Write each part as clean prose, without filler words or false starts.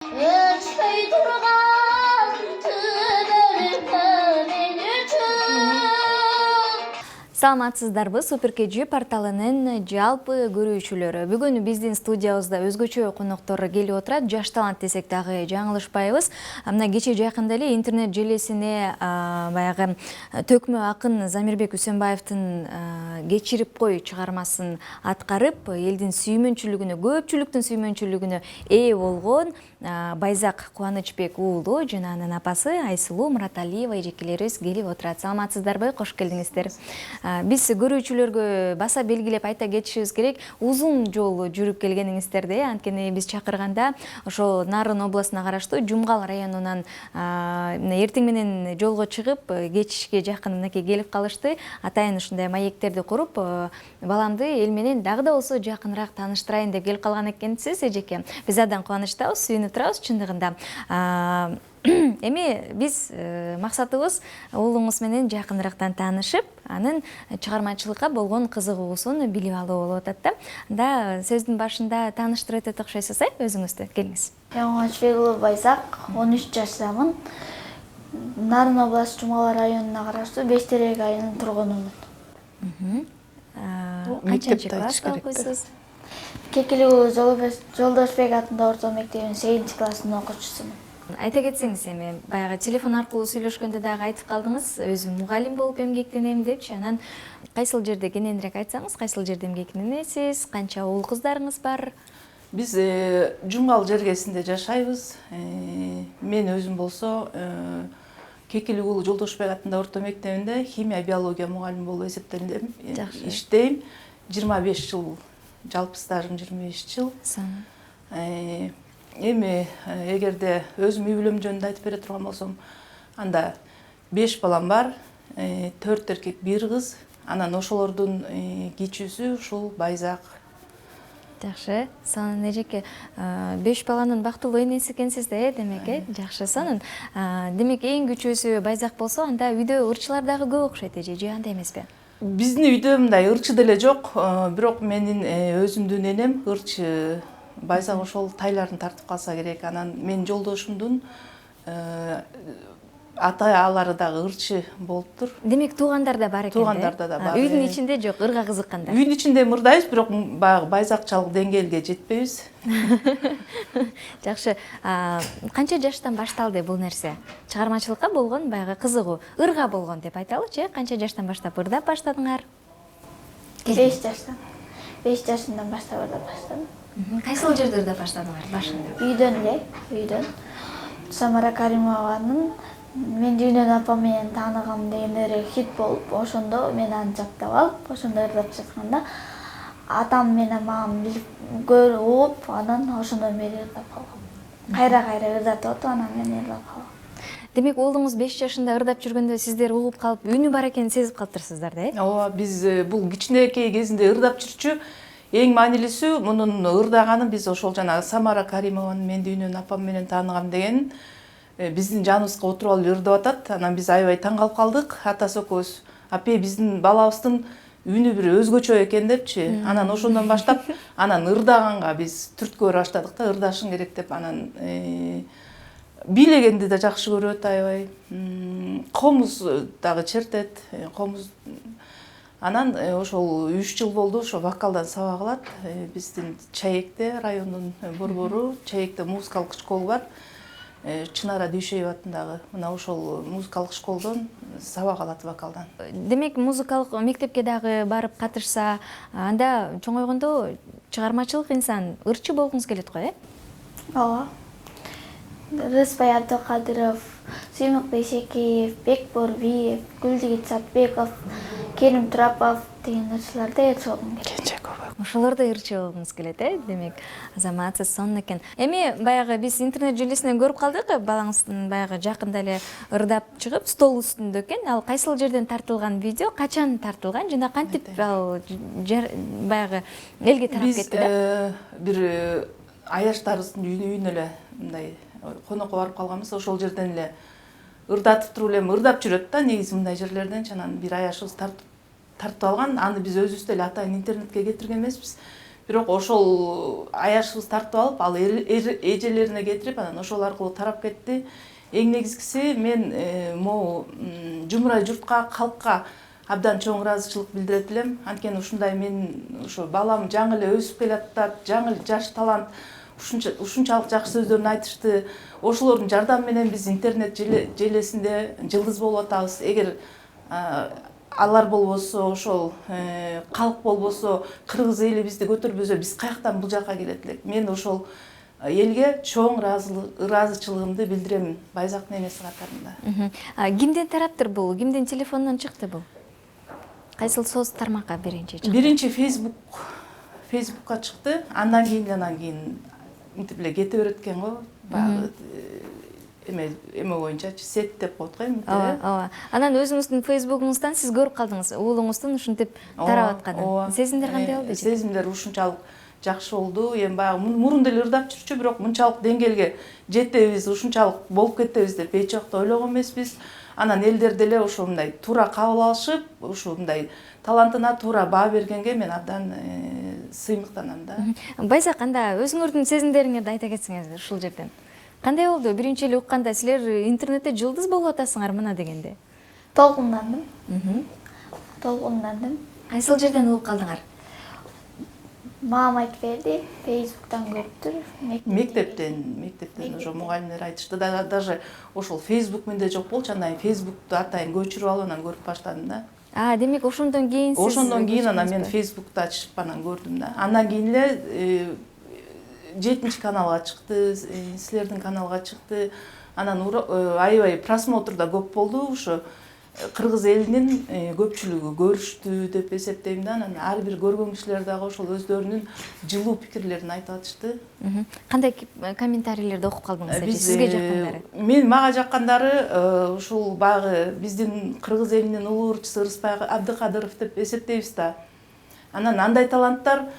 Ölçmeyi durgan tübörüp men üçün. Саламатсыздарбы, Суперкежи порталынын жалпы көрүүчүлөрү. Бүгүн биздин студиябызда өзгөчө коноктор келип отурат. Жаш талант десек дагы жаңылышпайбыз. Мына кече жакында эле интернет желесине баягы төкмө акын Замирбек Үсөнбаевдин кечирип кой чыгармасын аткарып, элдин сүймөнчүлүгүнө, көпчүлүктүн сүймөнчүлүгүнө ээ болгон Байзак Кубанычбек уулу жана анын апасы Айсулуу Мураталиева эжекелерибиз келип отурат. Саламатсыздарбы? Кош келдиңиздер. Биз көрүүчүлөргө баса белгилеп айта кетишибиз керек. Узун жол жүрүп келгениңиздерди. Анткени биз чакырганда ошо Нарын областына караштуу Жумгал районунан эртең менен жолго чыгып, кечке жакын мынакей келип калышты. Атайын ушундай маектерди куруп, баламды эл менен дагы да болсо жакыныраак тааныштырайын деп келип калган экенсиз, эжеке. Биз абдан кубанычтабыз, сүйүнүп турабыз чындыгында. Эми биз максатыбыз уулуңуз менен жакыныраактан таанышып, анын чыгармачылыкка болгон кызыгуусун билип алуу болуп атат да. Анда сөздүн башында тааныштырып өтөт окшойсуз, өзүңүздү келиңиз. Кубанычбек уулу Байзак, 13 жаштамын. Нарын областы Жумгал районуна караштуу Бештерек айылынын тургунумун. Канчанчы класста окуйсуз? Кекилүү Жолдошбек атындагы орто мектебинин 8 класстын окуучусумун. Айта кетсеңиз, эми баягы телефон аркылуу сүйлөшкөндө дагы айтып калдыңыз, өзүм мугалим болуп эмгектенем депчи. Анан кайсыл жерде кененирээк айтсаңыз, кайсыл жерде эмгектенесиз, канча уул кыздарыңыз бар? Биз Жумгал жергесинде жашайбыз. Мен өзүм болсо Кекилүү уулу Жолдошбек атындагы орто мектебинде химия биология мугалими болуп эсептелем. Иштейм. 25 жыл, жалпы стажым 25 жыл. Эми эгерде өзүм үй бүлөм жөнүндө айтып бере турган болсом, анда 5 балам бар, 4 эркек, 1 кыз. Анан ошолордун кичүүсү ушул Байзак. Жакшы. Сонун эжеке, 5 баланын бактылуу энеси экенсиз да, демек, жакшы. Сонун. Демек, эң күчүүсү Байзак болсо, анда үйдө ырчылар дагы көп окшойт эже, же андай эмеспи? Биздин үйдө мындай ырчы деле жок, бирок менин өзүмдүн энем ырчы. Байзак ошол тайларын тартып калса керек. Анан мен жолдошумдун ата-аналары дагы ырчы болуптур. Демек, туугандар да бар экен. Туугандарда да бар. Үйдүн ичинде жок, ырга кызыккандар. Үйдүн ичинде мырдайбыз, бирок баягы байзакчалык деңгээлге жетпейбиз. Жакшы. Канча жаштан башталды бул нерсе? Чыгармачылыкка болгон баягы кызыгуу, ырга болгон деп айталычы, канча жаштан баштап ырдап баштадыңар? 5 жаштан. 5 жашымдан баштап ырдап баштадым. Кайсыл жерде ырдап баштадыңар башында? Үйдөн эле, үйдөн. Самара Каримованын "Мен дүйнөнү апам менен тааныгам" деген эре хит болуп, ошондо мен аны жаттап алып, ошондо ырдап жатканда атам менен мамам билип көрүп угуп, анан ошондон бери ырдап калгам. Кайра ырдатып атып, анан мен ырдап калгам. Демек, уулуңуз 5 жашында ырдап жүргөндө сиздер угуп калып, үнү бар экенин сезип калыптырсыздар да, Ооба, биз бул кичинекей кезинде ырдап жүрчү. Эң маанилүүсү мунун ырдаганын биз ошол жана Самара Каримованын "Мен дүйнөнү апам менен тааныгам" деген биздин жаныбызга отуруп алып ырдап атат. Анан биз аябай таң калып калдык. Атасы экөөбүз, "Апей, биздин балабыздын үнү бир өзгөчө экен" депчи. Анан ошондон баштап анан ырдаганга биз түрткө бере баштадык да, ырдашың керек деп. Анан бийлегенди да жакшы көрөт аябай. Комуз дагы чертет. Комуз Анан ошол 3 жыл болду, ошо вокалдан сабак алат. Биздин Чаекте, райондун борбору, Чаекте музыкалык школа бар. Чынара Дүйшөйева атындагы. Мына ошол музыкалык школдон сабак алат вокалдан. Демек, музыкалык мектепке дагы барып катышса, анда чоңойгондо чыгармачылык инсан ырчы болгуңуз келет го, Ооба. Рыспай Абдыкадыров, Сыймык Бейшекеев, Бекбор Биев, Гүлжигит Сатбеков, Керим Турапов деген ырчыларды ырчы болгум келет. Ошолордо ырчы болгуңуз келет, демек, азаматсыз, сонун экен. Эми баягы биз интернет желесинен көрүп калдык, балаңыздын баягы жакында эле ырдап чыгып, стол үстүндө экен. Ал кайсыл жерден тартылган видео, качан тартылган жана кантип ал баягы элге тарап кетти да? Биз бир аяштарыбыздын үйүнө эле мындай конокко барып калганбыз. Ошол жерден эле ырдатып туруп эле ырдап жүрөт да, негизи мындай жерлерден. Анан бир аяшыбыз тартып алган. Аны биз өзүбүз деле атайын интернетке кетирген эмеспиз. бирок ошол аяшыбыз тартып алып ал эжелерине кетирип анан ошол аркылуу тарап кетти. Эң негизгиси мен могу жумурай журтка, калкка абдан чоң ыраазычылык билдирет элем. Анткени ушундай мен ошо балам жаңы эле өсүп келатат, жаңы жаш талант ушунчалык жакшы сөздөрүн айтышты. Ошолордун жардамы менен биз интернет желесинде жылдыз болуп атабыз. Эгер алар болбосо, ошол калк болбосо, кыргыз эли бизди көтөрбөсө, биз каяктан бул жакка келет элек? Мен ошол элге чоң ыраазычылыгымды билдирем Байзактын энеси катарында. Кимден тараптыр бул? Кимдин телефонунан чыкты бул? Кайсыл соц тармакка биринчи чыкты? Биринчи Facebookка чыкты. Андан кийин мынтип эле кете берет экен го. Баягы эме боюнчачы сет деп коет го эми. Ооба. Анан өзүңүздүн Facebook'уңуздан сиз көрүп калдыңыз, уулуңуздун ушинтип тарап атканын. Сезимдер кандай болду? Сезимдер ушунчалык жакшы болду. Эми баягы мурун деле ырдап жүрчү, бирок мынчалык деңгээлге жетебиз, ушунчалык болуп кетебиз деп эч жакта ойлогон эмеспиз. Анан элдер деле ушундай туура кабыл алышып, ушундай талантына туура баа бергенге мен абдан сыймыктанам да. Байзак, анда өзүңөрдүн сезимдериңерди айта кетсеңиз ушул жерден. Кандай болду? Биринчи эле укканда силер интернетте жылдыз болуп атасыңар мына дегенде. Толкундандым. Кайсыл жерден угуп калдыңар? Мамам айтып берди, Facebook'тан көрүптүр. Мектептен ошо мугалимдер айтышты да, даже ошол Facebook менде жок болчу, андан Facebook'ту атайын көчүрүп алып анан көрүп баштадым да. Демек ошондон кийин сиз Ошондон кийин анан мен Facebook'ту ачып анан көрдүм да. Андан кийин эле 7-чи каналга чыкты, силердин каналга чыкты. Анан аябай просмотр да көп болду. Ошо кыргыз элинин көпчүлүгү көрүштү деп эсептейм да. Анан ар бир көргөн кишилер дагы ошол өздөрүнүн жылуу пикирлерин айтып атышты. Кандай комментарийлерди окуп калдыңыз сизге жаккандары? Мага жаккандары ушул баягы биздин кыргыз элинин улуу ырчысы Рыспай Абдыкадыров деп эсептейбиз да. Анан андай таланттар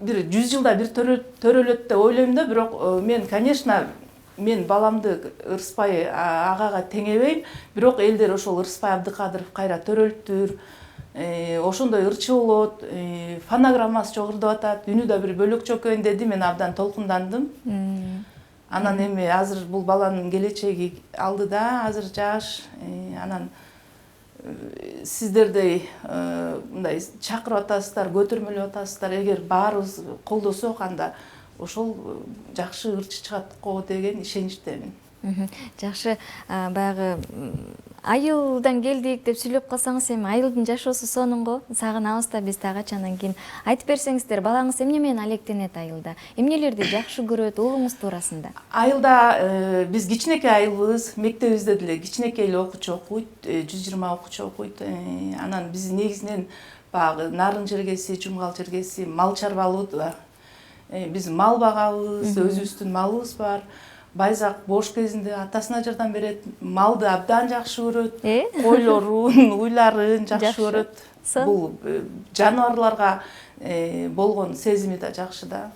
бир 100 жылда бир төрөлөт деп ойлойм да, бирок мен, конечно, мен баламды Рыспай агага теңебейм, бирок элдер ошол Рыспай Абдыкадыров кайра төрөлүптүр, ошондой ырчы болот, фонограммасы жок ырдап атат, үнү да бир бөлөкчө экен деди, мен абдан толкундандым. Анан эми азыр бул баланын келечеги алдыда, азыр жаш, анан сиздердей мындай чакырып атасыздар, көтөрмөлөп атасыздар. Эгер баарыбыз колдосок, анда ошол жакшы ырчы чыгат го деген ишеничтемин. Жакшы, баягы айылдан келдик деп сүйлөп калсаңыз, эми айылдын жашоосу сонун го, сагынабыз да биз да качандан кийин. Айтып берсеңиздер, балаңыз эмне менен алектенет айылда? Эмнелерди жакшы көрөт уулуңуз туурасында? Айылда биз кичинекей айылбыз, мектебибизде деле кичинекей эле окуучу окуйт, 120 окуучу окуйт. Анан биз негизинен баягы нарын жергеси, жумгал жергеси, мал чарбалуу да. Биз мал багабыз, өзүбүздүн малыбыз бар. Байзак бош кезинде атасына жардам берет, малды абдан жакшы көрөт, койлорун, уйларын жакшы көрөт. Бул жаныбарларга болгон сезими да жакшы да.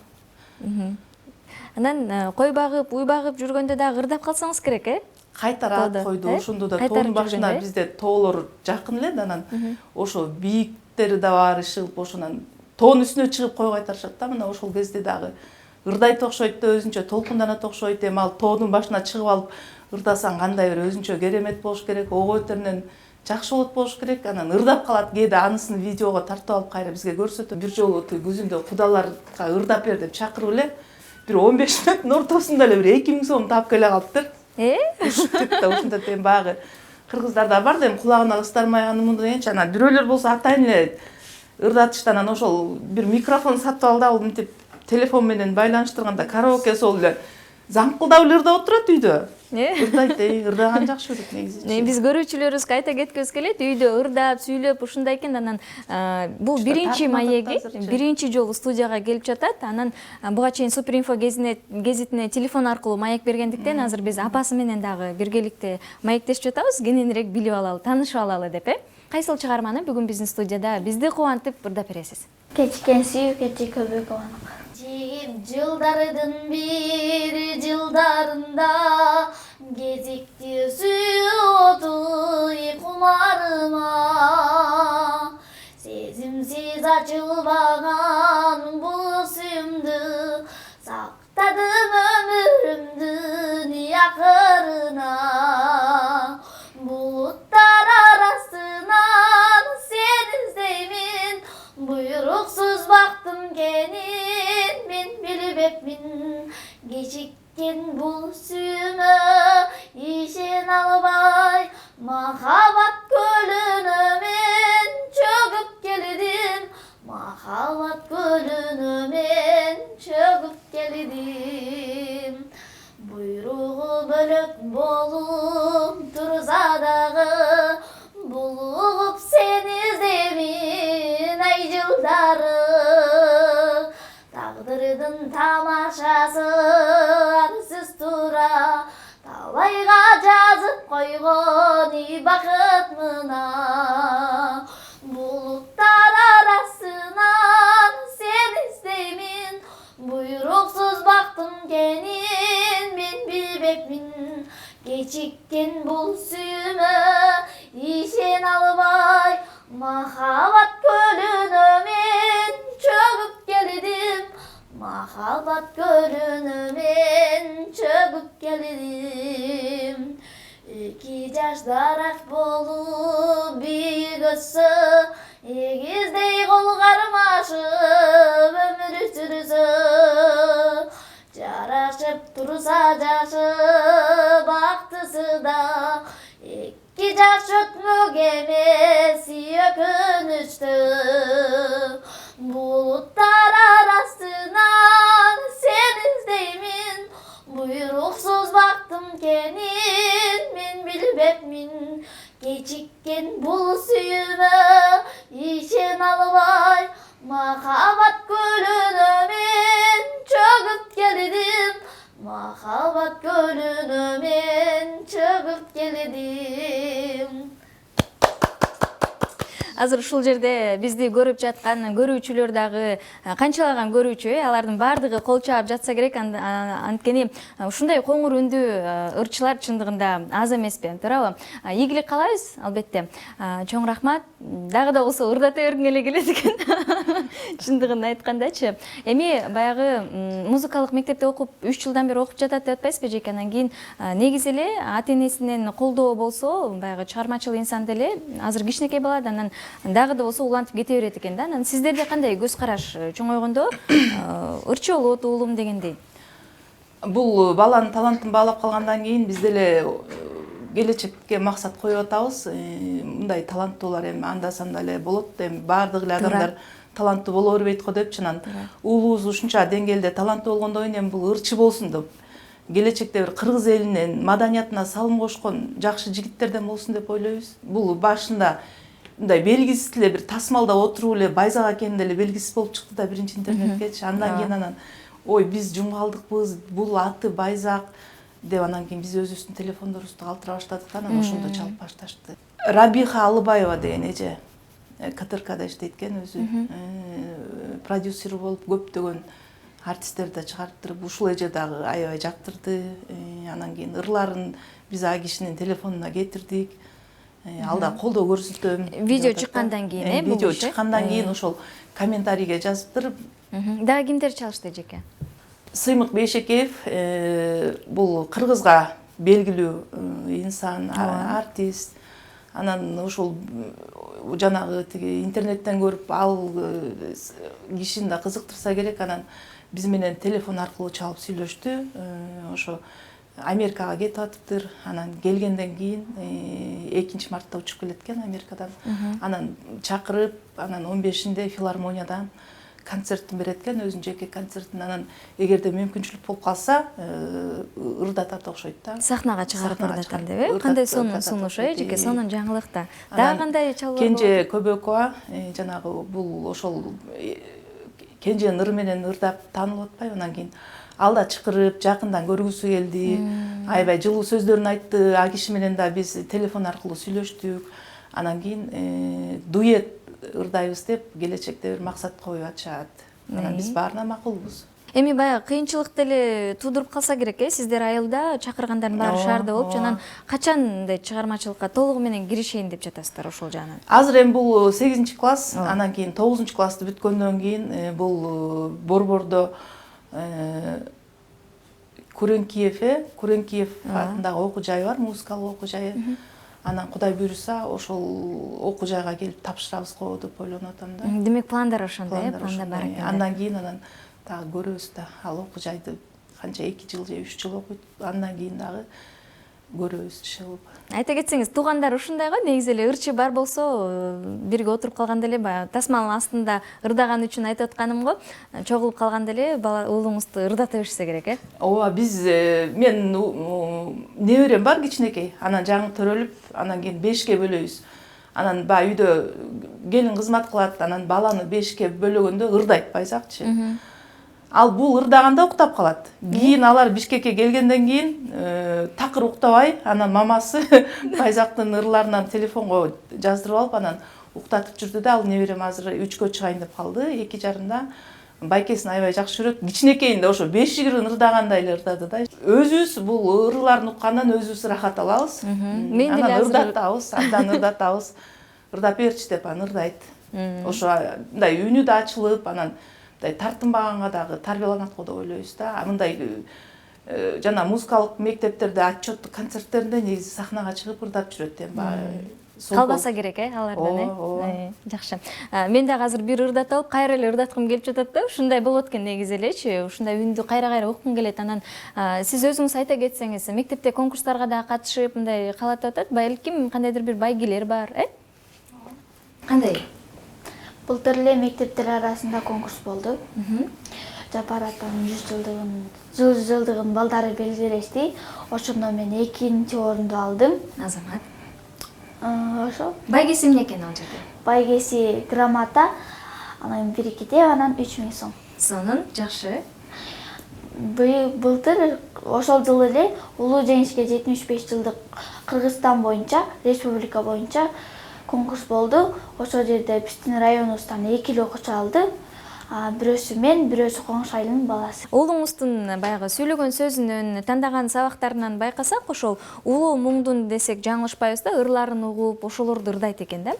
Анан кой багып, уй багып жүргөндө дагы ырдап калсаңыз керек, Кайтарат койду, ошондо да тоонун башында бизде тоолор жакын эле, анан ошо бийиктери да бар ишигип, ошонан тоонун үстүнө чыгып кой кайтарышат да. Мына ошол кезде дагы ырдайт окшойт да, өзүнчө толкунданат окшойт. Эми ал тоонун башына чыгып алып ырдасаң кандай бир өзүнчө керемет болуш керек, ого бетеринен жакшы болот болуш керек. Анан ырдап калат, кээде анысын видеого тартып алып кайра бизге көрсөтөт. Бир жолу күзүндө кудаларга ырдап бер деп чакырып эле бир 15 мүнөттүн ортосунда эле бир 2000 сом таап келе калыптыр. Ушинтип да ушинтип эми баягы кыргыздарда бар да, эми кулагына ыстармай аны муну дегенчи. Анан бирөөлөр болсо атайын эле ырдатышты. Анан ошол бир микрофон сатып алды, ал мынтип телефон менен байланыштырганда караоке сол эле замкылдап эле ырдап отурат үйдө. Ырдайт, ырдаган жакшы көрөт негизи. Биз көрүүчүлөрүбүзгө айта кеткибиз келет, үйдө ырдап, сүйлөп ушундай экен. Анан бул биринчи маеги, биринчи жолу студияга келип жатат. Анан буга чейин Суперинфо гезитине телефон аркылуу маек бергендиктен азыр биз апасы менен дагы биргеликте маектешип жатабыз, кененирээк билип алалы, таанышып алалы деп. Кайсыл чыгарманы бүгүн биздин студияда бизди кубантып ырдап бересиз? Кечкен сүйүү, кечи көбөк кубанып. Жылдардын бир жылдарында кезикти сүйүү кумарыма, сезимсиз ачылбаган бул акырына. Булуттар арасынан сен издеймин, буйруксуз бактым кенин, мен билбепмин. Кечиккен бул сүйүмө ишен албай, махабат көлүнө мен чөгүп келдим. Махабат көлүнө мен чөгүп келдим. Буйругу бөлөк болуп турса дагы, булуп сени издеймин ай жылдары. Тагдырдын тамашасы арсыз тура, талайга жазып койгон бакыт мына. Булуттар арасынан сен издеймин, буйруксуз бактым кенин, мен билбепмин. Кечиккен бул сүйүмө ишен албай, махабат көлүнө мен чөгүп келдим. Махабат көлүнө мен чөгүп келдим. Эки жаштараак болуп бийик өссө, эгиздей кол кармашып өмүр сүрсө. Жарашып турса жашы бактысы да, эки жаш өтмөк эмес өкүнүчтүү. Булуттар арасынан сен издеймин, буйруксуз бактым кенин, мен билбепмин. Кечиккен бул сүйүмө ишен албай, махабат көлүнө мен чөгүп келдим. Махабат көлүнө мен чөгүп келдим. Азыр ушул жерде бизди көрүп жаткан көрүүчүлөр дагы канчалаган көрүүчү, алардын баардыгы кол чаап жатса керек. Анткени ушундай коңур үндүү ырчылар чындыгында аз эмеспи, туурабы? Ийгилик каалайбыз, албетте. Чоң рахмат. Дагы да болсо ырдата бергиң эле келет экен. Чындыгын айткандачы. Эми баягы музыкалык мектепте окуп, 3 жылдан бери окуп жатат деп атпайсызбы, Жеке? Анан кийин негизи эле ата-энесинен колдоо болсо, баягы чыгармачыл инсан деле азыр кичинекей бала, анан дагы да болсо улантып кете берет экен да. Анан сиздерде кандай көз караш? Чоңойгондо ырчы болот уулум дегендей. Бул баланын талантын баалап калгандан кийин биз деле келечекке максат коюп атабыз. Мындай таланттуулар эми анда-санда эле болот. Эми баардык эле адамдар таланттуу боло бербейт го депчи. Анан уулубуз ушунча деңгээлде таланттуу болгондон кийин эми бул ырчы болсун деп, келечекте бир кыргыз элинин маданиятына салым кошкон жакшы жигиттерден болсун деп ойлойбуз. Бул башында мындай белгисиз эле бир тасмалда отуруп эле Байзак экени деле белгисиз болуп чыкты да биринчи интернеткечи. Андан кийин анан ой биз жумгалдыкпыз, бул аты Байзак деп анан кийин биз өзүбүздүн телефондорубузду калтыра баштадык да, анан ошондо чалып башташты. Рабиха Алыбаева деген эже КТРКда иштейт экен өзү. Продюсер болуп көптөгөн артисттерди чыгарттырып, ушул эже дагы аябай жактырды. Анан кийин ырларын биз а кишинин телефонуна кетирдик. Ал да колдоо көрсөтөм. Видео чыккандан кийин, видео чыккандан кийин ошол комментарийге жазыптыр. Дагы кимдер чалышты, Жеке? Сыймык Бейшекеев, бул кыргызга белгилүү инсан, артист. Анан ошол жанагы тиги интернеттен көрүп ал кишини да кызыктырса керек, анан биз менен телефон аркылуу чалып сүйлөштү. Ошо Америкага кетип атыптыр. Анан келгенден кийин 2 мартта учуп келет экен Америкадан. Анан чакырып, анан 15-inde филармониядан концертин берет экен, өзүнүн жеке концертин. Анан эгерде мүмкүнчүлүк болуп калса, ырдатат окшойт да. Сахнага чыгарып ырдатам деп, кандай сунуш, Жеке, сонун жаңылык да. Дагы кандай чалуулар болот? Кенже Көбөкова, жанагы бул ошол Кенженин ыры менен ырдап таанылып атпайбы? Анан кийин ал да чакырып, жакындан көргүсү келди. Аябай жылуу сөздөрүн айтты. А киши менен да биз телефон аркылуу сүйлөштүк. Анан кийин дуэт ырдайбыз деп келечекте бир максат коюп атышат. Анан биз баарына макулбуз. Эми баягы кыйынчылык деле туудуруп калса керек, сиздер айылда чакыргандардын баары шаарда болуп, анан качан мындай чыгармачылыкка толугу менен киришейин деп жатасыздар ошол жагынан? Азыр эми бул 8-класс, анан кийин 9-классты бүткөндөн кийин бул борбордо Куренкиев атындагы окуу жай бар, музыкалык окуу жайы. Анан Кудай буйруса ошол окуу жайга келип тапшырабыз го деп ойлонуп атам да. Демек пландар ошондой, Пландар бар экен. Андан кийин дагы көрөбүз да. Ал окуу жайды канча 2 жыл же 3 жыл окуйт. Андан кийин дагы көрөбүз иншалла. Айта кетсеңиз, туугандар ушундай го, негизи эле ырчы бар болсо, бирге отуруп калганда эле баягы тасманын астында ырдаган үчүн айтып атканым го, чогулуп калганда эле бала уулуңузду ырдата берсе керек, Ооба, мен неберем бар кичинекей. Анан жаңы төрөлүп, анан кийин 5ке бөлөбүз. Анан баягы үйдө келин кызмат кылат, анан баланы 5ке бөлөгөндө ырдайт байзакчы. Ал бул ырдаганда уктап калат. Кийин алар Бишкекке келгенден кийин такыр уктабай, анан мамасы байзактын ырларынан телефонго жаздырып алып, анан уктатып жүрдү да. Ал неберем азыр 3кө чыгайын деп калды, 2 жарымда. Байкесин аябай жакшы көрөт. Кичинекейинде ошо 5 жигирин ырдагандай эле ырдады да. Өзүбүз бул ырларын уккандан өзүбүз рахат алабыз. Мен деле анан ырдатабыз, абдан ырдатабыз. Ырдап берчи деп анан ырдайт. Ошо мындай үнү да ачылып, анан тартынбаганга дагы тарбияланат го деп ойлойбуз да. Мындай жана музыкалык мектептерде, отчеттук концерттеринде негизи сахнага чыгып ырдап жүрөт эми. Калбаса керек, алардан, жакшы. Мен дагы азыр бир ырдат алып, кайра эле ырдаткым келип жатат да. Ушундай болот экен негизи элечи. Ушундай үндү кайра уккум келет. Анан сиз өзүңүз айта кетсеңиз, мектепте конкурстарга да катышып, мындай каалатып атат. Балким кандайдыр бир байгелер бар, Кандай? Былтыр эле мектептер арасында конкурс болду. Жапар атанын 100 жылдыгын балдары белгилешти. Ошондо мен 2-чи орунду алдым. Азамат. Ошо. Байгеси эмне экен ал жерде? Байгеси грамота, анан 1 китеп, анан 3000 сом. Сонун, жакшы. Былтыр ошол жылы эле улуу жеңишке 75 жылдык Кыргызстан боюнча, республика боюнча конкурс болду. Ошол жерде биздин районубуздан 2 эле окуучу алды. Бирөөсү мен, бирөөсү коңшу айылынын баласы. Уулуңуздун баягы сүйлөгөн сөзүнөн, тандаган сабактарынан байкасак, ошол улуу муңдун десек жаңылышпайбыз да, ырларын угуп, ошолорду ырдайт экен да.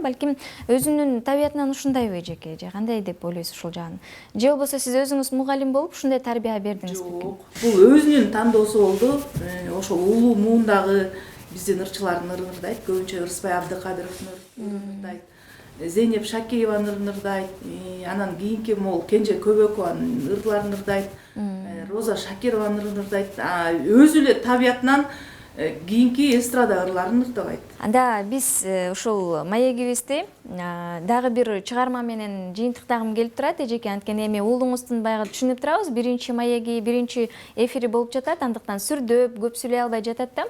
Балким өзүнүн табиятынан ушундайбы жеке, же кандай деп ойлойсуз ушул жагын? Же болбосо сиз өзүңүз мугалим болуп, ушундай тарбия бердиңиз белки? Жок, бул өзүнүн тандоосу болду. Ошол улуу муундагы биздин ырчылардын ырын ырдайт. Көбүнчө Ырысбай Абдыкадыровдун ырын ырдайт. Зейнеп Шакиеванын ырын ырдайт. Анан кийинки мол Кенже Көбөкованын ырларын ырдайт. Роза Шакированын ырын ырдайт. Өзү эле табиятынан кийинки эстрада ырларын ырдабайт. Анда биз ушул маегибизди дагы бир чыгарма менен жыйынтыктагым келип турат, эжеке. Анткени эми уулуңуздун баягы түшүнүп турабыз, биринчи маеги, биринчи эфири болуп жатат, андыктан сүрдөп, көп сүйлөй албай жатат да.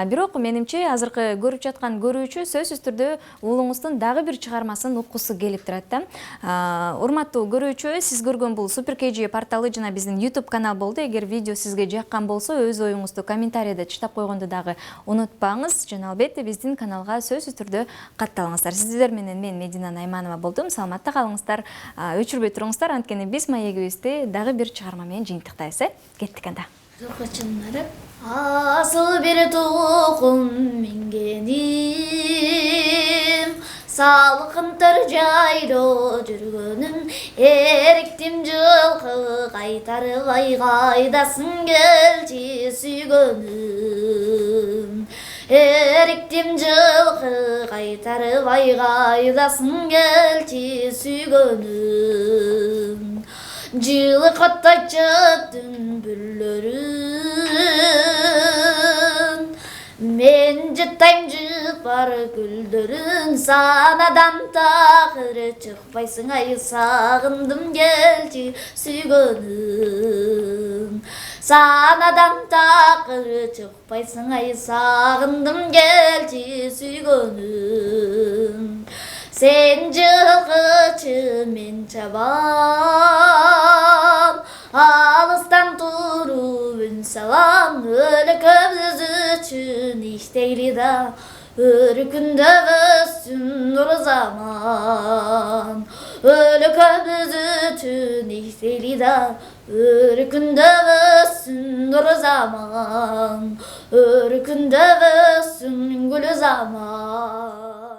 Бирок менимче азыркы көрүп жаткан көрүүчү сөзсүз түрдө уулуңуздун дагы бир чыгармасын уккусу келип турат да. Урматтуу көрүүчү, сиз көргөн бул Super KG порталы жана биздин YouTube канал болду. Эгер видео сизге жаккан болсо, өз оюңузду комментарийде чыштап койгонду дагы унутпаңыз. Жана албетте биздин каналга сөзсүз түрдө катталыңыздар. Сиздер менен мен Медина Найманова болдум. Саламатта калыңыздар, өчүрбөй туруңуздар. Анткени биз маегибизди дагы бир чыгарма менен жыйынтыктайбыз. Кеттик анда. Кочунлары асыл бир тукум мингеним, салкынтыр жайда жүргөнүм, эриктим жылкы кайтарбай, кайдасың келчи сүйгөнүм. Эриктим жылкы кайтарбай, кайдасың келчи сүйгөнүм. Жылы каттайчы дүнбүрлөрүн, мен жыттайм жыпар гүлдөрүн, санадан такыр чыкпайсың ай, сагындым келчи сүйгөнүм. Санадан такыр чыкпайсың ай, сагындым келчи сүйгөнүм. Сен жылкычы, мен чабан, алыстан туруп үн салам, өлкөбүз үчүн иштейли да, өркүндөбүзсүн нур заман. Өлкөбүз үчүн иштейли да, өркүндөбүзсүн нур заман. Өркүндөбүзсүн гүл заман.